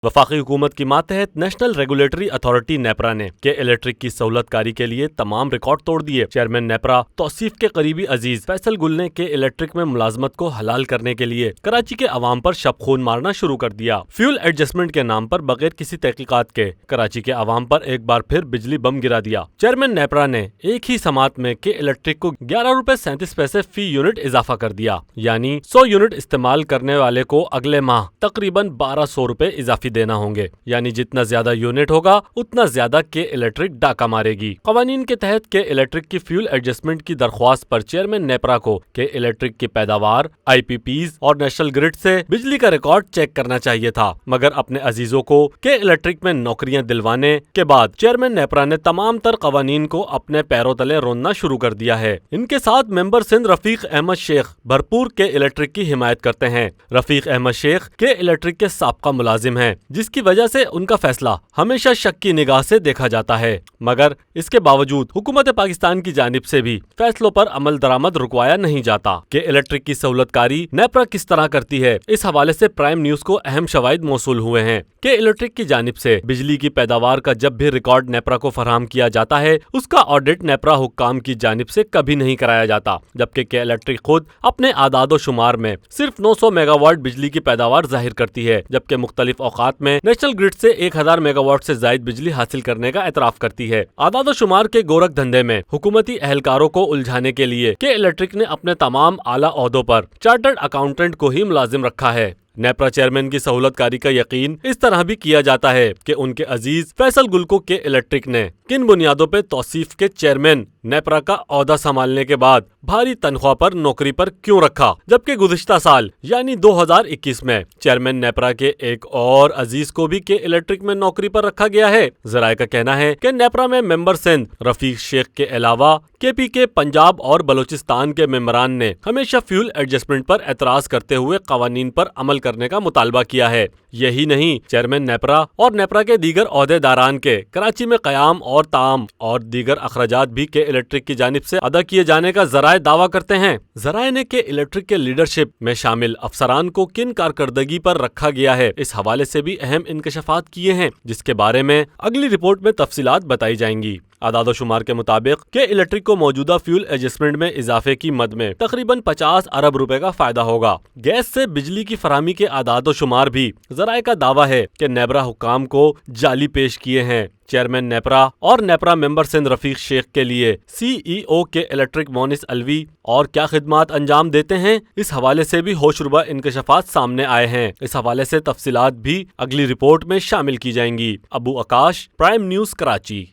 وفاقی حکومت کی ماتحت نیشنل ریگولیٹری اتھارٹی نیپرا نے کے الیکٹرک کی سہولت کاری کے لیے تمام ریکارڈ توڑ دیے۔ چیئرمین نیپرا توصیف کے قریبی عزیز فیصل گل نے کے الیکٹرک میں ملازمت کو حلال کرنے کے لیے کراچی کے عوام پر شب خون مارنا شروع کر دیا۔ فیول ایڈجسٹمنٹ کے نام پر بغیر کسی تحقیقات کے کراچی کے عوام پر ایک بار پھر بجلی بم گرا دیا۔ چیئرمین نیپرا نے ایک ہی سماعت میں کے الیکٹرک کو 11.37 فی یونٹ اضافہ کر دیا، یعنی 100 یونٹ استعمال کرنے والے کو اگلے ماہ تقریباً 1200 روپے اضافی دینا ہوں گے، یعنی جتنا زیادہ یونٹ ہوگا اتنا زیادہ کے الیکٹرک ڈاکہ مارے گی۔ قوانین کے تحت کے الیکٹرک کی فیول ایڈجسٹمنٹ کی درخواست پر چیئرمین نیپرا کو کے الیکٹرک کی پیداوار، آئی پی پیز اور نیشنل گرڈ سے بجلی کا ریکارڈ چیک کرنا چاہیے تھا، مگر اپنے عزیزوں کو کے الیکٹرک میں نوکریاں دلوانے کے بعد چیئرمین نیپرا نے تمام تر قوانین کو اپنے پیروں تلے روننا شروع کر دیا ہے۔ ان کے ساتھ ممبر سندھ رفیق احمد شیخ بھرپور کے الیکٹرک کی حمایت کرتے ہیں۔ رفیق احمد شیخ کے الیکٹرک کے سابقہ ملازم ہیں، جس کی وجہ سے ان کا فیصلہ ہمیشہ شک کی نگاہ سے دیکھا جاتا ہے، مگر اس کے باوجود حکومت پاکستان کی جانب سے بھی فیصلوں پر عمل درآمد رکوایا نہیں جاتا۔ کہ الیکٹرک کی سہولت کاری نیپرا کس طرح کرتی ہے، اس حوالے سے پرائم نیوز کو اہم شواہد موصول ہوئے ہیں۔ کہ الیکٹرک کی جانب سے بجلی کی پیداوار کا جب بھی ریکارڈ نیپرا کو فراہم کیا جاتا ہے، اس کا آڈٹ نیپرا حکام کی جانب سے کبھی نہیں کرایا جاتا، جبکہ کے الیکٹرک خود اپنے اعداد و شمار میں صرف 900 میگا واٹ بجلی کی پیداوار ظاہر کرتی ہے، جبکہ مختلف اوقات میں نیشنل گرڈ سے 1000 میگا واٹ سے زائد بجلی حاصل کرنے کا اعتراف کرتی ہے۔ اعداد و شمار کے گورکھ دھندے میں حکومتی اہلکاروں کو الجھانے کے لیے کے الیکٹرک نے اپنے تمام اعلیٰ عہدوں پر چارٹرڈ اکاؤنٹنٹ کو ہی ملازم رکھا ہے۔ نیپرا چیئرمین کی سہولت کاری کا یقین اس طرح بھی کیا جاتا ہے کہ ان کے عزیز فیصل گل کو کے الیکٹرک نے کن بنیادوں پہ توصیف کے چیئرمین نیپرا کا عہدہ سنبھالنے کے بعد بھاری تنخواہ پر نوکری پر کیوں رکھا، جبکہ گزشتہ سال یعنی 2021 میں چیئرمین نیپرا کے ایک اور عزیز کو بھی کے الیکٹرک میں نوکری پر رکھا گیا ہے۔ ذرائع کا کہنا ہے کہ نیپرا میں ممبر سندھ رفیق شیخ کے علاوہ کے پی کے پنجاب اور بلوچستان کے ممبران نے ہمیشہ فیول ایڈجسٹمنٹ پر اعتراض کرتے ہوئے قوانین پر عمل کرنے کا مطالبہ کیا ہے۔ یہی نہیں، چیئرمین نیپرا اور نیپرا کے دیگر عہدے داران کے کراچی میں قیام اور تعام اور دیگر اخراجات بھی کے الیکٹرک کی جانب سے ادا کیے جانے کا ذرائع دعویٰ کرتے ہیں۔ ذرائع نے کے الیکٹرک کے لیڈرشپ میں شامل افسران کو کن کارکردگی پر رکھا گیا ہے، اس حوالے سے بھی اہم انکشافات کیے ہیں، جس کے بارے میں اگلی رپورٹ میں تفصیلات بتائی جائیں گی۔ اعداد و شمار کے مطابق کے الیکٹرک کو موجودہ فیول ایڈجسٹمنٹ میں اضافے کی مد میں تقریباً 50 ارب روپے کا فائدہ ہوگا۔ گیس سے بجلی کی فراہمی کے اعداد و شمار بھی ذرائع کا دعویٰ ہے کہ نیپرا حکام کو جعلی پیش کیے ہیں۔ چیئرمین نیپرا اور نیپرا ممبر سندھ رفیق شیخ کے لیے سی ای او کے الیکٹرک مونس الوی اور کیا خدمات انجام دیتے ہیں، اس حوالے سے بھی ہوش ربا انکشافات سامنے آئے ہیں۔ اس حوالے سے تفصیلات بھی اگلی رپورٹ میں شامل کی جائیں گی۔ ابو آکاش، پرائم نیوز، کراچی۔